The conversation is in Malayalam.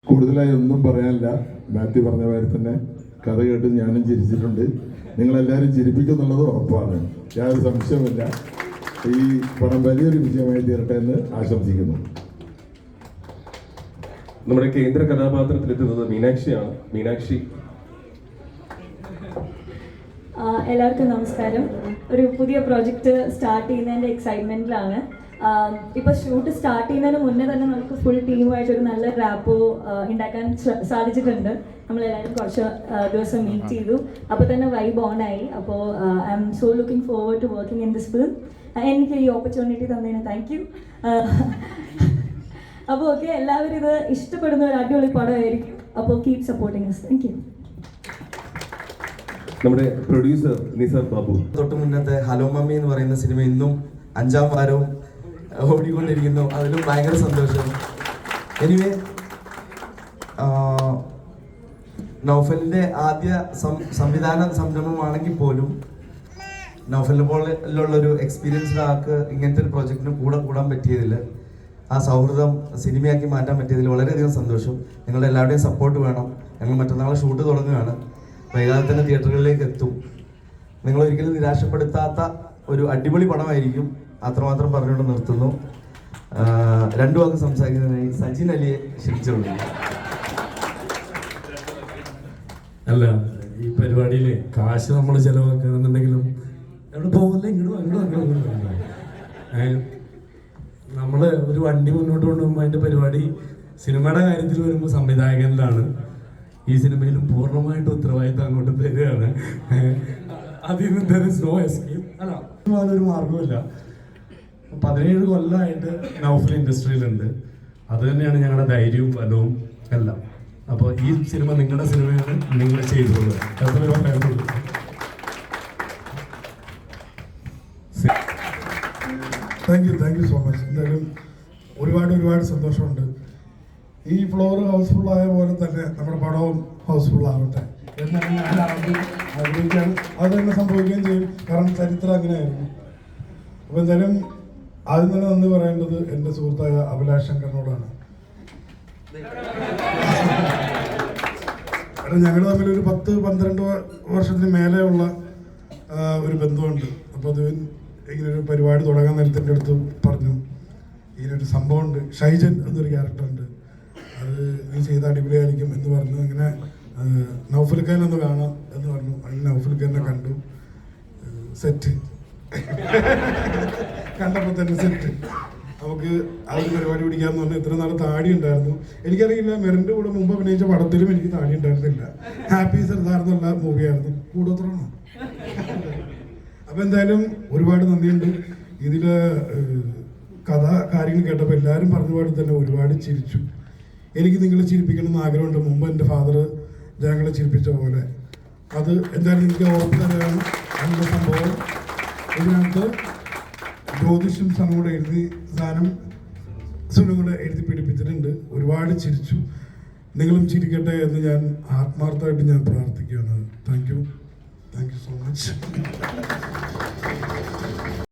കൂടുതലായി ഒന്നും പറയാനില്ല. മാത്യു പറഞ്ഞ മാതിരി തന്നെ കഥ കേട്ട് ഞാനും ചിരിച്ചിട്ടുണ്ട്. നിങ്ങളെല്ലാവരും ചിരിപ്പിക്കുന്നുള്ളത് ഉറപ്പാണ്, യാതൊരു സംശയമില്ല. ഈ പടം വലിയൊരു വിജയമായി തീരട്ടെ എന്ന് ആശംസിക്കുന്നു. നമ്മുടെ കേന്ദ്ര കഥാപാത്രത്തിലെത്തുന്നത് മീനാക്ഷിയാണ്. മീനാക്ഷി. എല്ലാവർക്കും നമസ്കാരം. ഒരു പുതിയ പ്രോജക്റ്റ് സ്റ്റാർട്ട് ചെയ്യുന്നതിൻ്റെ എക്സൈറ്റ്മെൻറ്റിലാണ്. ഇപ്പോൾ ഷൂട്ട് സ്റ്റാർട്ട് ചെയ്യുന്നതിന് മുന്നേ തന്നെ നമുക്ക് ഫുൾ ടീമായിട്ടൊരു നല്ല റാപ്പോ ഉണ്ടാക്കാൻ സാധിച്ചിട്ടുണ്ട്. നമ്മളെല്ലാവരും കുറച്ച് ദിവസം മീറ്റ് ചെയ്തു, അപ്പോൾ തന്നെ വൈബ് ഓൺ ആയി. അപ്പോൾ I am so looking forward to working in this film. എനിക്ക് ഈ ഓപ്പർച്യൂണിറ്റി തന്നതിന് താങ്ക് യു. അപ്പോൾ ഓക്കെ, എല്ലാവരും ഇത് ഇഷ്ടപ്പെടുന്ന ഒരു അടിപൊളി പടമായിരിക്കും. അപ്പോൾ keep supporting us. Thank you. നമ്മുടെ പ്രൊഡ്യൂസർ നിസാർ ബാബു. തൊട്ട് മുന്നത്തെ ഹലോ മമ്മി എന്ന് പറയുന്ന സിനിമ ഇന്നും 5ാം വാരവും ഓടിക്കൊണ്ടിരിക്കുന്നു. അതിലും ഭയങ്കര സന്തോഷം. എനിവേ, നൗഫലിൻ്റെ ആദ്യ സംവിധാന സംരംഭമാണെങ്കിൽ പോലും നൗഫലിനെ പോലുള്ളൊരു എക്സ്പീരിയൻസ്ഡ് ആൾക്ക് ഇങ്ങനത്തെ ഒരു പ്രോജക്റ്റിന് കൂടാൻ പറ്റിയതിൽ, ആ സൗഹൃദം സിനിമയാക്കി മാറ്റാൻ പറ്റിയതിൽ വളരെയധികം സന്തോഷം. നിങ്ങളുടെ എല്ലാവരുടെയും സപ്പോർട്ട് വേണം. ഞങ്ങൾ മറ്റന്നാൾ ഷൂട്ട് തുടങ്ങുകയാണ്. വൈകാതെ തന്നെ തിയേറ്ററുകളിലേക്ക് എത്തും. നിങ്ങളൊരിക്കലും നിരാശപ്പെടുത്താത്ത ഒരു അടിപൊളി പടമായിരിക്കും. അത്രമാത്രം പറഞ്ഞുകൊണ്ട് നിർത്തുന്നു. 2 വാക്ക് സംസാരിക്കുന്നതിനായി സജിൻ അലിയെ ക്ഷണിച്ചുകൊള്ളു. അല്ല, ഈ പരിപാടിയിൽ കാശ് നമ്മൾ ചിലവാക്കുകയാണെന്നുണ്ടെങ്കിലും എവിടെ പോകില്ല, ഇങ്ങോട്ട് നമ്മൾ ഒരു വണ്ടി മുന്നോട്ട് കൊണ്ടുപോകുമ്പോൾ അതിൻ്റെ പരിപാടി സിനിമയുടെ കാര്യത്തിൽ വരുമ്പോൾ സംവിധായകനിലാണ്. ഈ സിനിമയിലും പൂർണ്ണമായിട്ട് ഉത്തരവാദിത്തം അങ്ങോട്ട് തരികയാണ്. അതിന് നോ എസ്കേപ്പ്. അല്ല, ഒരു മാർഗമില്ല. 17 കൊല്ലമായിട്ട് നൗഫൽ ഇൻഡസ്ട്രിയിലുണ്ട്. അത് തന്നെയാണ് ഞങ്ങളുടെ ധൈര്യവും ഫലവും എല്ലാം. അപ്പോൾ ഈ സിനിമ നിങ്ങളുടെ സിനിമയാണ്, നിങ്ങൾ ചെയ്തോളൂ. അത്രയും പറയാനുള്ളൂ. Thank you so much. എന്തായാലും ഒരുപാട് സന്തോഷമുണ്ട്. ഈ ഫ്ലോർ ഹൗസ്ഫുൾ ആയ പോലെ തന്നെ നമ്മുടെ പടവും ഹൗസ്ഫുൾ ആവട്ടെ എന്നാണ് ഞാൻ ആഗ്രഹിക്കുകയാണ്. അത് തന്നെ സംഭവിക്കുകയും ചെയ്യും. കാരണം ചരിത്രം അങ്ങനെയായിരുന്നു. അപ്പോൾ എന്തായാലും ആദ്യം തന്നെ നന്ദി പറയേണ്ടത് എൻ്റെ സുഹൃത്തായ അഭിലാഷ് ശങ്കറിനോടാണ്. കാരണം ഞങ്ങൾ തമ്മിൽ ഒരു 10-12 വർഷത്തിന് മേലെയുള്ള ഒരു ബന്ധമുണ്ട്. അപ്പോൾ അത് ഇങ്ങനൊരു പരിപാടി തുടങ്ങാൻ നേരത്തെ എൻ്റെ അടുത്ത് പറഞ്ഞു, ഇങ്ങനൊരു സംഭവമുണ്ട്, ഷൈജൻ എന്നൊരു ക്യാരക്ടറുണ്ട്, അത് നീ ചെയ്ത അടിപൊളിയായിരിക്കും എന്ന് പറഞ്ഞു. അങ്ങനെ നൗഫൽ ഖാൻ ഒന്ന് കാണാം എന്ന് പറഞ്ഞു. അങ്ങനെ നൗഫൽ ഖാനെ കണ്ടു. സെറ്റ് കണ്ടപ്പോൾ തന്നെ സെറ്റ്. നമുക്ക് ആ ഒരു പരിപാടി പിടിക്കാമെന്ന് പറഞ്ഞാൽ ഇത്ര നാൾ താടി ഉണ്ടായിരുന്നു. എനിക്കറിയില്ല, മെറിൻ്റെ കൂടെ മുമ്പ് അഭിനയിച്ച പടത്തിലും എനിക്ക് താടി ഉണ്ടായിരുന്നില്ല. ഹാപ്പി സർദാർ എന്നുള്ള മൂവിയായിരുന്നു. കൂടോത്രമാണോ? അപ്പം എന്തായാലും ഒരുപാട് നന്ദിയുണ്ട്. ഇതിൽ കഥ കാര്യങ്ങൾ കേട്ടപ്പോൾ എല്ലാവരും പറഞ്ഞ പാടി തന്നെ ഒരുപാട് ചിരിച്ചു. എനിക്ക് നിങ്ങളെ ചിരിപ്പിക്കണമെന്ന് ആഗ്രഹമുണ്ട്. മുമ്പ് എൻ്റെ ഫാദർ ജനങ്ങളെ ചിരിപ്പിച്ച പോലെ. അത് എന്തായാലും എനിക്ക് ഉറപ്പ് തന്നെയാണ്. അതിൻ്റെ സംഭവം ഇതിനകത്ത് ജ്യോതിഷം കൂടെ എഴുതി സുനും കൂടെ എഴുതി പിടിപ്പിച്ചിട്ടുണ്ട്. ഒരുപാട് ചിരിച്ചു. നിങ്ങളും ചിരിക്കട്ടെ എന്ന് ഞാൻ ആത്മാർത്ഥമായിട്ട് പ്രാർത്ഥിക്കുകയാണ്. Thank you so much.